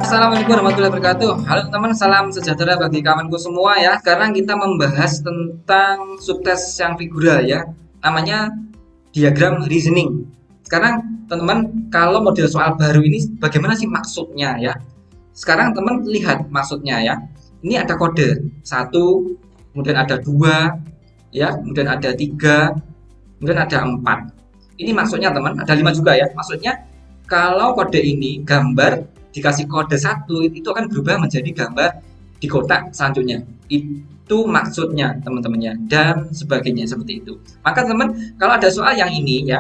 Assalamualaikum warahmatullahi wabarakatuh. Halo teman, salam sejahtera bagi kawanku semua ya. Sekarang kita membahas tentang subtes yang figural ya. Namanya diagram reasoning. Sekarang teman-teman, kalau model soal baru ini bagaimana sih maksudnya ya? Sekarang teman lihat maksudnya ya. Ini ada kode satu, kemudian ada dua, ya, kemudian ada tiga, kemudian ada empat. Ini maksudnya teman, ada lima juga ya. Maksudnya kalau kode ini gambar dikasih kode satu itu akan berubah menjadi gambar di kotak selanjutnya. Itu maksudnya teman-temannya dan sebagainya seperti itu. Maka teman, kalau ada soal yang ini ya,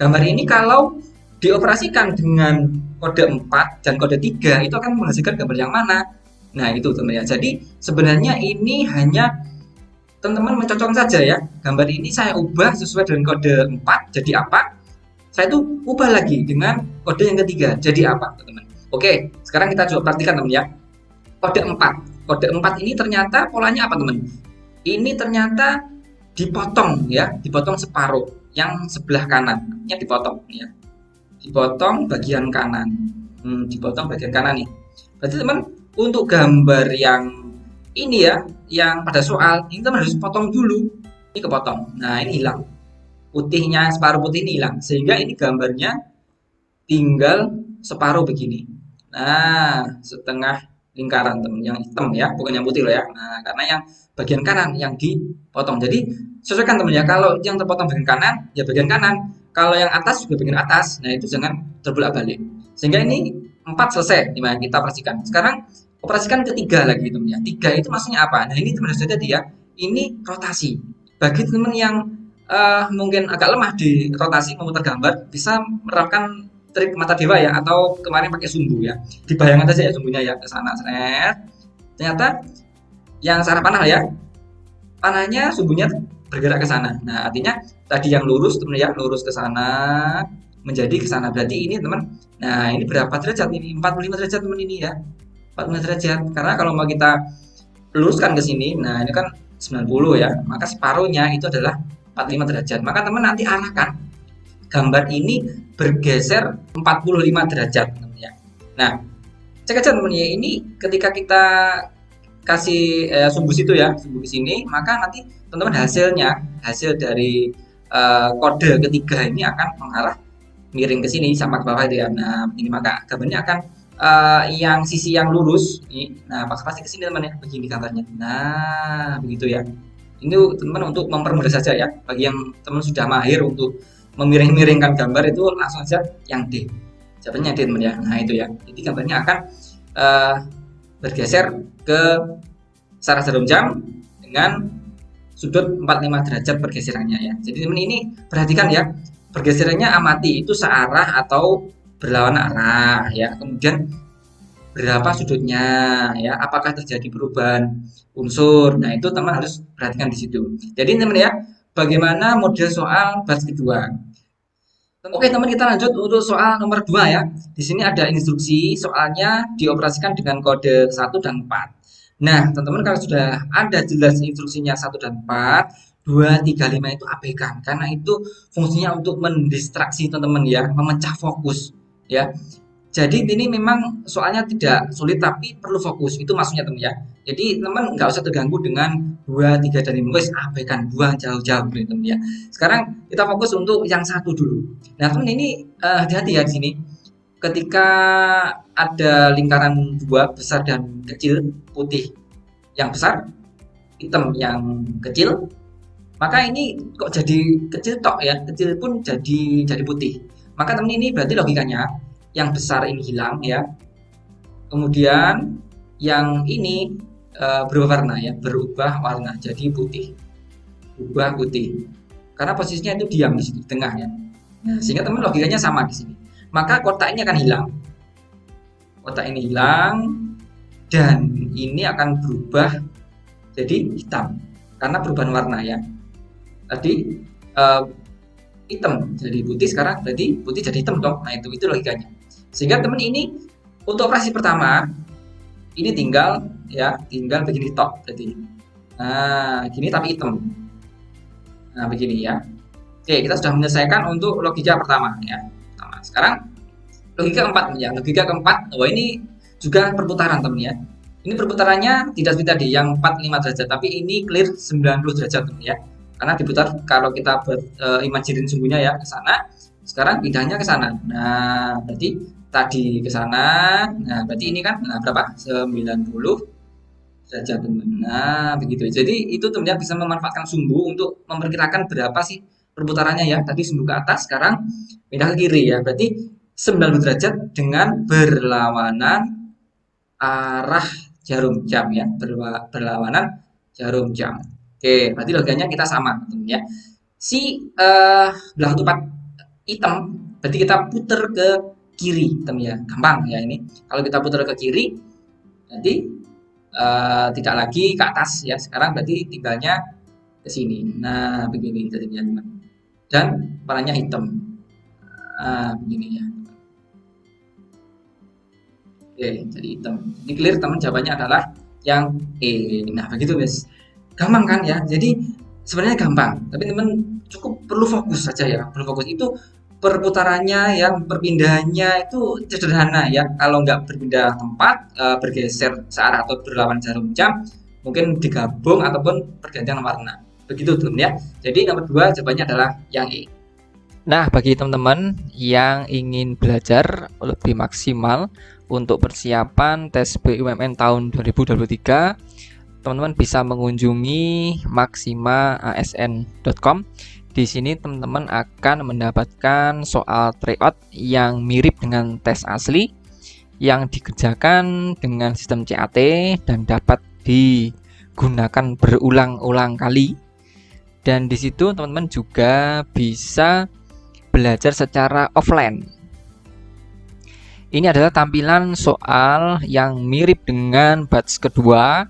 gambar ini kalau dioperasikan dengan kode 4 dan kode 3 itu akan menghasilkan gambar yang mana? Nah, itu teman ya. Jadi sebenarnya ini hanya teman-teman mencocokkan saja ya. Gambar ini saya ubah sesuai dengan kode 4 jadi apa? Saya itu ubah lagi dengan kode yang ketiga jadi apa, teman-teman? Oke, sekarang kita coba praktikan teman ya. Kode 4. Kode 4 ini ternyata polanya apa, teman? Ini ternyata dipotong ya, dipotong separuh yang sebelah kanan. Ya dipotong ya. Dipotong bagian kanan. Dipotong bagian kanan nih. Berarti teman, untuk gambar yang ini ya, yang pada soal ini teman harus potong dulu. Ini kepotong. Nah, ini hilang. Putihnya separuh putih ini hilang. Sehingga ini gambarnya tinggal separuh begini. Nah, setengah lingkaran teman yang hitam ya, bukan yang putih loh ya. Nah, karena yang bagian kanan yang dipotong. Jadi sesuaikan teman ya. Kalau yang terpotong bagian kanan, ya bagian kanan. Kalau yang atas juga bagian atas. Nah, itu jangan terbolak-balik. Sehingga ini 4 selesai. Dimana kita operasikan. Sekarang operasikan ketiga lagi teman ya. Tiga itu maksudnya apa? Nah, ini teman sudah tadi ya. Ini rotasi. Bagi teman yang mungkin agak lemah di rotasi memutar gambar, bisa menerapkan trik mata dewa ya, atau kemarin pakai sumbu ya. Dibayangkan saja ya sumbunya ya ke sana. Ternyata yang searah panah ya, panahnya sumbunya bergerak ke sana. Nah, artinya tadi yang lurus teman ya, lurus ke sana menjadi ke sana. Berarti ini teman. Nah, ini berapa derajat ini? 45 derajat teman ini ya. 45 derajat. Karena kalau mau kita luruskan ke sini, nah ini kan 90 ya. Maka separuhnya itu adalah 45 derajat. Maka teman nanti arahkan gambar ini bergeser 45 derajat ya. Nah, cek aja teman ya, ini ketika kita kasih sumbu situ ya, sumbu di sini, maka nanti teman-teman hasil dari kode ketiga ini akan mengarah miring ke sini sama ke bawah itu ya. Nah, ini maka gambarnya akan yang sisi yang lurus ini, nah pasti ke sini teman ya, begini gambarnya. Nah, begitu ya. Ini teman untuk mempermudah saja ya. Bagi yang teman sudah mahir untuk memiring-miringkan gambar itu langsung aja yang D. Jawabannya D teman ya. Nah, itu ya. Jadi gambarnya akan bergeser ke searah jarum jam dengan sudut 45 derajat pergeserannya ya. Jadi teman ini perhatikan ya. Pergeserannya amati itu searah atau berlawanan arah ya. Kemudian berapa sudutnya ya, apakah terjadi perubahan unsur. Nah, itu teman harus perhatikan di situ. Jadi teman ya, bagaimana model soal baris kedua. Oke teman, kita lanjut untuk soal nomor 2 ya. Di sini ada instruksi, soalnya dioperasikan dengan kode 1 dan 4. Nah, teman-teman kalau sudah ada jelas instruksinya 1 dan 4, 2, 3, 5 itu abaikan. Karena itu fungsinya untuk mendistraksi teman-teman ya, memecah fokus ya. Jadi ini memang soalnya tidak sulit tapi perlu fokus. Itu maksudnya teman ya. Jadi teman nggak usah terganggu dengan 2, 3 dan 5. Wes abaikan, buang jauh-jauh gitu teman ya. Sekarang kita fokus untuk yang satu dulu. Nah teman ini hati-hati ya di sini. Ketika ada lingkaran dua besar dan kecil, putih yang besar, hitam yang kecil, maka ini kok jadi kecil tok ya, kecil pun jadi putih. Maka teman ini berarti logikanya yang besar ini hilang ya, kemudian yang ini berubah warna ya, berubah warna jadi putih, berubah putih karena posisinya itu diam di situ di tengah ya. Nah, sehingga teman logikanya sama di sini. Maka kotak ini akan hilang, kotak ini hilang dan ini akan berubah jadi hitam karena perubahan warna ya. Tadi hitam jadi putih, sekarang berarti putih jadi hitam dong. Nah, itu logikanya. Sehingga teman ini untuk operasi pertama ini tinggal begini tok berarti. Nah, gini tapi hitam. Nah, begini ya. Oke, kita sudah menyelesaikan untuk logika pertama ya. Sekarang logika keempat ya. Logika keempat, ini juga perputaran teman ya. Ini perputarannya tidak seperti tadi yang 45 derajat, tapi ini clear 90 derajat teman ya. Karena diputar kalau kita imajinin sungguhnya ya ke sana, sekarang pindahnya ke sana. Nah, berarti tadi ke sana. Nah, berarti ini kan berapa? 90 derajat teman. Nah, begitu. Jadi itu teman bisa memanfaatkan sumbu untuk memperkirakan berapa sih perputarannya ya. Tadi sumbu ke atas, sekarang pindah ke kiri ya. Berarti 90 derajat dengan berlawanan arah jarum jam ya, berlawanan jarum jam. Oke, berarti logikanya kita sama teman ya. Si belah tupat hitam berarti kita putar ke kiri teman ya, gampang ya ini. Kalau kita putar ke kiri nanti tidak lagi ke atas ya, sekarang berarti tinggalnya ke sini. Nah, begini jadinya teman. Dan warnanya hitam. Begini ya. Oke, jadi hitam. Ini clear teman, jawabannya adalah yang E. Nah, begitu guys. Gampang kan ya? Jadi sebenarnya gampang, tapi teman cukup perlu fokus saja ya. Perlu fokus itu perputarannya yang perpindahannya itu sederhana ya. Kalau nggak berpindah tempat, bergeser searah atau berlawan jarum jam, mungkin digabung ataupun pergantian warna. Begitu teman ya. Jadi nomor 2 jawabannya adalah yang E. Nah, bagi teman-teman yang ingin belajar lebih maksimal untuk persiapan tes BUMN tahun 2023, teman-teman bisa mengunjungi maximaasn.com. Di sini teman-teman akan mendapatkan soal tryout yang mirip dengan tes asli yang dikerjakan dengan sistem CAT dan dapat digunakan berulang-ulang kali. Dan di situ teman-teman juga bisa belajar secara offline. Ini adalah tampilan soal yang mirip dengan batch kedua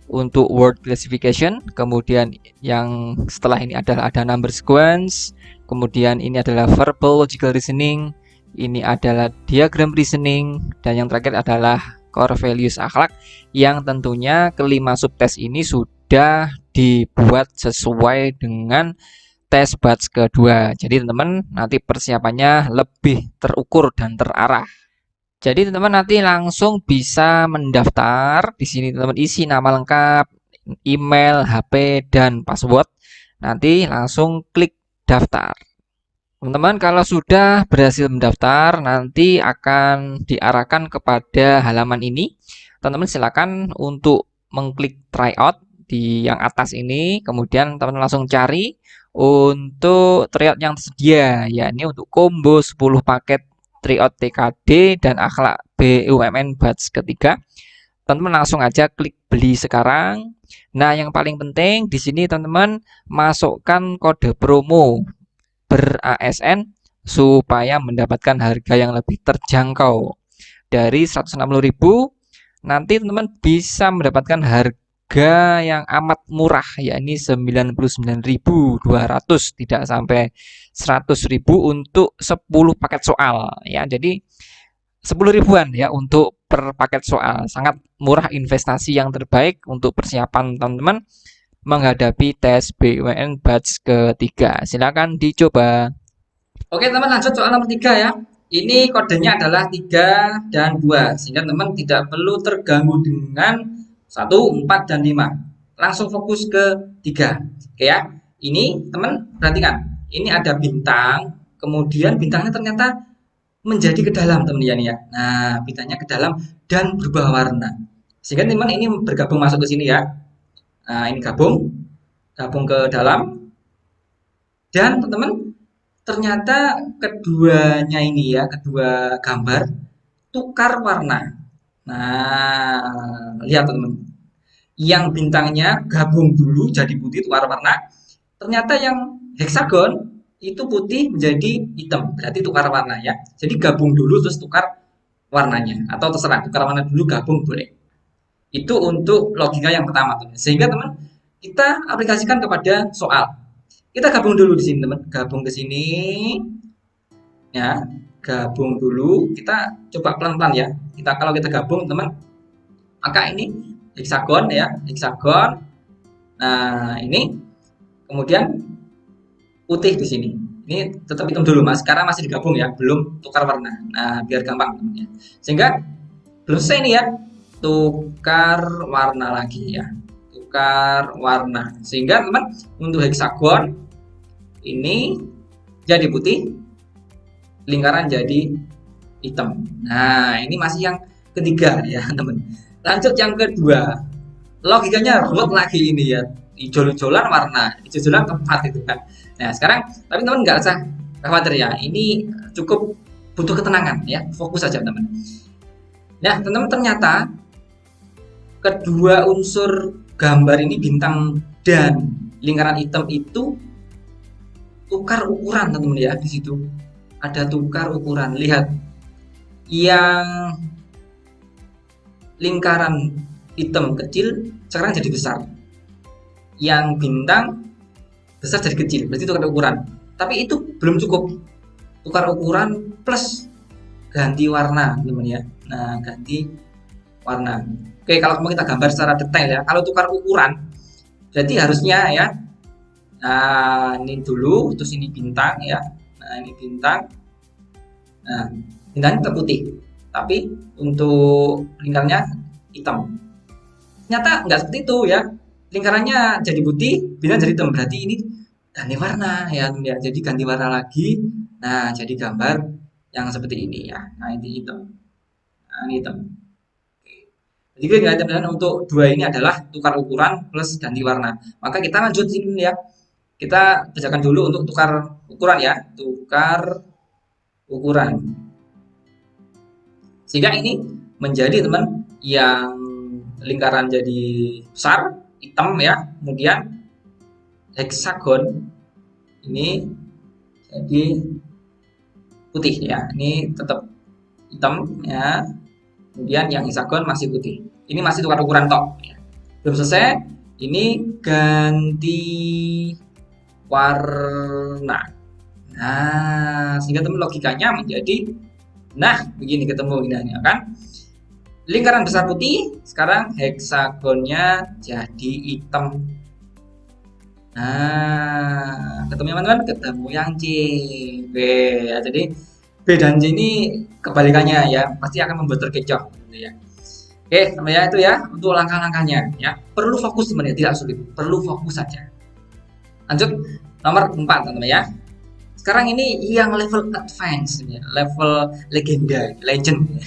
untuk word classification. Kemudian yang setelah ini adalah ada number sequence. Kemudian ini adalah verbal logical reasoning. Ini adalah diagram reasoning. Dan yang terakhir adalah core values akhlak, yang tentunya kelima subtes ini sudah dibuat sesuai dengan tes batch kedua. Jadi teman-teman nanti persiapannya lebih terukur dan terarah. Jadi teman-teman nanti langsung bisa mendaftar. Di sini teman-teman isi nama lengkap, email, HP, dan password. Nanti langsung klik daftar. Teman-teman kalau sudah berhasil mendaftar, nanti akan diarahkan kepada halaman ini. Teman-teman silakan untuk mengklik tryout di yang atas ini. Kemudian teman-teman langsung cari untuk tryout yang tersedia, yakni untuk combo 10 paket tryout TKD dan akhlak BUMN batch ketiga. Teman-teman langsung aja klik beli sekarang. Nah, yang paling penting di sini teman-teman masukkan kode promo ber-ASN supaya mendapatkan harga yang lebih terjangkau. Dari 160.000 nanti teman-teman bisa mendapatkan harga yang amat murah, yakni 99.200, tidak sampai 100.000 untuk 10 paket soal ya. Jadi 10 ribuan ya untuk per paket soal. Sangat murah, investasi yang terbaik untuk persiapan teman-teman menghadapi tes BUMN batch ketiga. Silakan dicoba. Oke teman, lanjut soal nomor 3 ya. Ini kodenya adalah 3 dan 2, sehingga teman tidak perlu terganggu dengan 1, 4, dan 5. Langsung fokus ke 3. Oke ya. Ini teman perhatikan. Ini ada bintang, kemudian bintangnya ternyata menjadi ke dalam teman ya nih ya. Nah, bintangnya ke dalam dan berubah warna. Sehingga teman ini bergabung masuk ke sini ya. Nah, ini gabung ke dalam, dan teman-teman ternyata keduanya ini ya, kedua gambar tukar warna. Nah, lihat teman-teman. Yang bintangnya gabung dulu jadi putih tukar warna. Ternyata yang heksagon itu putih menjadi hitam, berarti tukar warna ya. Jadi gabung dulu terus tukar warnanya, atau terserah tukar warna dulu gabung boleh. Itu untuk logika yang pertama teman. Sehingga teman kita aplikasikan kepada soal. Kita gabung dulu di sini teman, gabung ke sini ya, gabung dulu. Kita coba pelan-pelan ya. Kalau kita gabung teman, maka ini heksagon ya, heksagon. Nah, ini kemudian putih di sini. Ini tetap hitam dulu mas, karena masih digabung ya, belum tukar warna. Nah, biar gampang teman ya. Sehingga Belum selesai nih ya, tukar warna lagi ya, tukar warna, sehingga teman untuk heksagon ini jadi putih, lingkaran jadi hitam. Nah, ini masih yang ketiga ya teman. Lanjut yang kedua, logikanya ruwet lagi ini ya, hijau-hijauan warna, hijau-hijauan tempat itu kan. Nah sekarang, tapi teman nggak usah khawatir ya, ini cukup butuh ketenangan ya, fokus saja teman. Nah teman-teman, ternyata kedua unsur gambar ini, bintang dan lingkaran hitam itu tukar ukuran teman-teman ya. Di situ ada tukar ukuran. Lihat, yang lingkaran hitam kecil sekarang jadi besar, yang bintang besar jadi kecil, berarti tukar ukuran. Tapi itu belum cukup, tukar ukuran plus ganti warna teman ya. Nah ganti warna. Oke, kalau mau kita gambar secara detail ya, kalau tukar ukuran berarti harusnya ya, nah ini dulu, terus ini bintang ya, nah ini bintang, nah bintangnya tetap putih tapi untuk lingkarannya hitam. Ternyata nggak seperti itu ya, lingkarannya jadi putih, bintang jadi hitam, berarti ini ganti warna ya, jadi ganti warna lagi. Nah jadi gambar yang seperti ini ya, nah ini hitam, nah ini hitam. Jadi nggak, untuk dua ini adalah tukar ukuran plus ganti warna. Maka kita lanjut sini ya, kita kerjakan dulu untuk tukar ukuran ya, tukar ukuran, sehingga ini menjadi teman yang lingkaran jadi besar hitam ya, kemudian heksagon ini jadi putih ya, ini tetap hitam ya, kemudian yang heksagon masih putih. Ini masih tukar ukuran tok ya. Belum selesai, ini ganti warna. Nah sehingga teman logikanya menjadi, nah begini, ketemu ini kan, lingkaran besar putih, sekarang heksagonnya jadi hitam. Nah ketemu teman-teman, ketemu yang C, B ya. Jadi B dan C ini kebalikannya ya, pasti akan membuat terkecoh gitu ya. Oke teman ya, itu ya untuk langkah-langkahnya ya, perlu fokus teman ya, tidak sulit, perlu fokus saja. Lanjut nomor 4 teman ya. Sekarang ini yang level advance ya, level legenda, legend.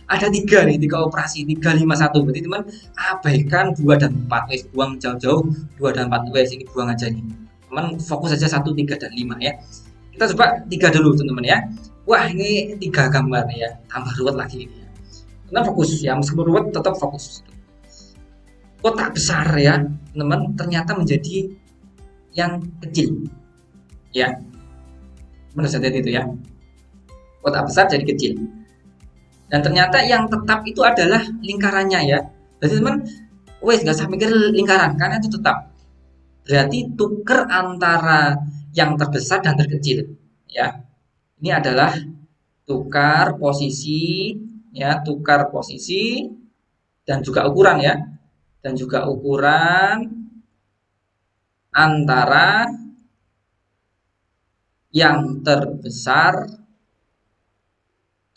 Ada 3 nih, 3 operasi, 351. Berarti teman abaikan 2 dan 4, wes buang jauh-jauh 2 dan 4, wes ini buang aja nih. Teman fokus saja 1, 3 dan 5 ya. Kita coba 3 dulu teman-teman ya. Wah, ini 3 gambar ya, tambah ruwet lagi ini ya. Teman fokus ya, meskipun ruwet tetap fokus. Kotak besar ya, teman, ternyata menjadi yang kecil. Ya. Menurut saya itu ya, kotak besar jadi kecil, dan ternyata yang tetap itu adalah lingkarannya ya. Jadi teman, wes nggak usah mikir lingkaran karena itu tetap, berarti tuker antara yang terbesar dan terkecil ya. Ini adalah tukar posisi ya, tukar posisi dan juga ukuran ya, dan juga ukuran antara yang terbesar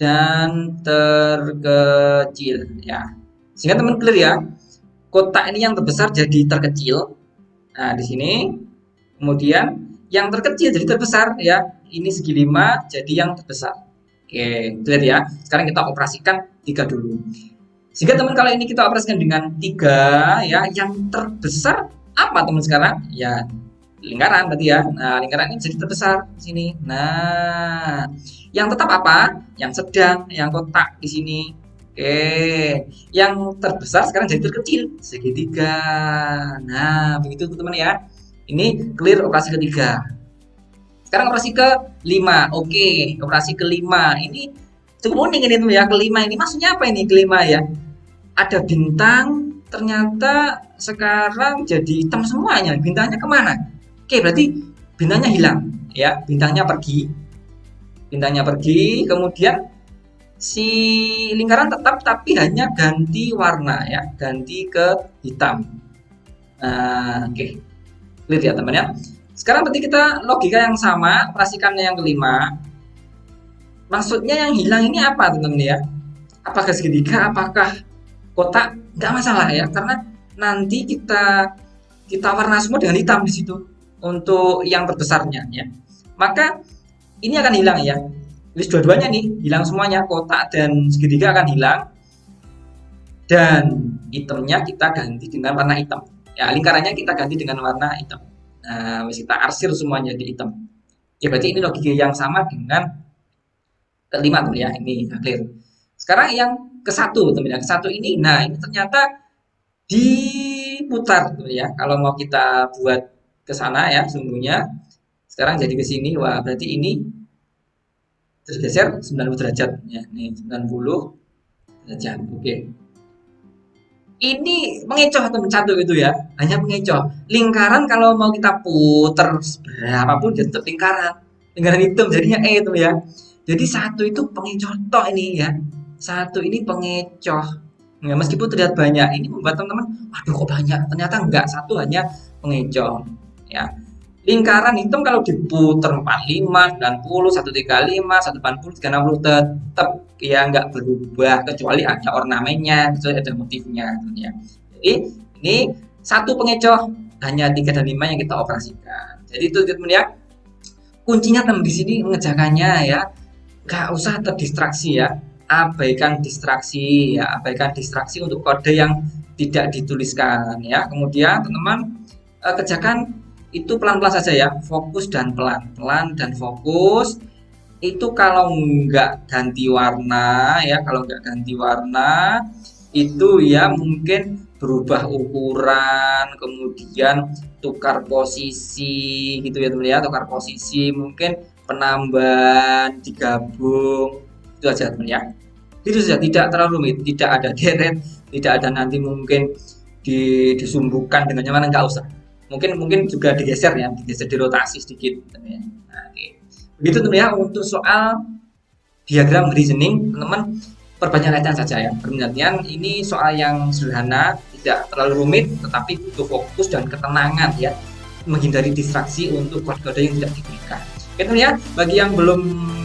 dan terkecil ya. Sehingga teman clear ya, kotak ini yang terbesar jadi terkecil. Nah, di sini. Kemudian yang terkecil jadi terbesar ya. Ini segi 5 jadi yang terbesar. Oke, clear ya. Sekarang kita operasikan 3 dulu. Sehingga teman, kalau ini kita operasikan dengan 3 ya, yang terbesar apa teman sekarang? Ya lingkaran berarti ya. Nah, lingkaran ini jadi terbesar di sini. Nah, yang tetap apa? Yang sedang, yang kotak di sini. Oke, yang terbesar sekarang jadi terkecil, segitiga. Nah, begitu teman ya. Ini clear operasi ketiga. Sekarang operasi ke-5. Oke, operasi ke-5 ini cukup unik ini teman ya. Ke-5 ini maksudnya apa ini ke-5 ya? Ada bintang, ternyata sekarang jadi hitam semuanya. Bintangnya kemana? Oke, berarti bintangnya hilang ya, bintangnya pergi, kemudian si lingkaran tetap tapi hanya ganti warna ya, ganti ke hitam. Nah, oke, clear ya teman ya. Sekarang berarti kita logika yang sama, operasikan yang ke-5. Maksudnya yang hilang ini apa teman-teman ya? apakah segitiga, apakah kotak, nggak masalah ya, karena nanti kita warna semua dengan hitam di situ untuk yang terbesarnya ya. Maka ini akan hilang ya. List dua-duanya nih hilang semuanya, kotak dan segitiga akan hilang, dan itemnya kita ganti dengan warna hitam. Ya, lingkarannya kita ganti dengan warna hitam. Nah, kita arsir semuanya di hitam. Ya berarti ini logika yang sama dengan kelima tuh ya, ini clear. Sekarang yang ke satu teman ya, ke satu ini, nah ini ternyata diputar tuh ya. Kalau mau kita buat ke sana ya, sungguhnya sekarang jadi ke sini, wah berarti ini tergeser 90 derajat ya, nih 90 derajat. Oke. Ini mengecoh teman satu itu ya, hanya mengecoh. Lingkaran kalau mau kita putar berapapun dia tetap lingkaran. Lingkaran hitam jadinya E itu ya. Jadi satu itu pengecoh toh ini ya. Satu ini pengecoh. Ya, meskipun terlihat banyak, ini membuat teman-teman, aduh kok banyak. Ternyata enggak, satu hanya pengecoh. Ya. Lingkaran hitam kalau diputar 45, 90, 135, 180, 360 tetap ya nggak berubah kecuali ada ornamennya, kecuali ada motifnya gitu ya. Jadi ini satu pengecoh hanya 3 dan 5 yang kita operasikan. Jadi itu teman ya. Kuncinya teman di sini mengerjakannya ya. Nggak usah terdistraksi ya. Abaikan distraksi ya, abaikan distraksi untuk kode yang tidak dituliskan ya. Kemudian teman-teman kerjakan itu pelan-pelan saja ya, fokus dan pelan-pelan dan fokus. Itu kalau nggak ganti warna ya, kalau nggak ganti warna itu ya mungkin berubah ukuran, kemudian tukar posisi gitu ya teman ya, tukar posisi, mungkin penambahan digabung, itu aja teman ya. Itu saja, tidak terlalu rumit, tidak ada deret, tidak ada nanti mungkin disumbukan dengan yang mana, nggak usah. Mungkin juga digeser ya, digeser dirotasi sedikit ya. Nah, okay. Begitu teman ya untuk soal diagram reasoning, teman-teman perbanyak latihan saja ya. Perhatian ini soal yang sederhana, tidak terlalu rumit, tetapi butuh fokus dan ketenangan ya, menghindari distraksi untuk kode-kode yang tidak diberikan. Oke teman ya, bagi yang belum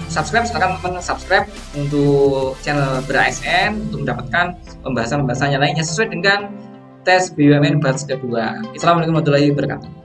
subscribe silahkan teman subscribe untuk channel BerASN untuk mendapatkan pembahasan-pembahasan yang lainnya sesuai dengan tes BUMN batch kedua. Assalamualaikum warahmatullahi wabarakatuh.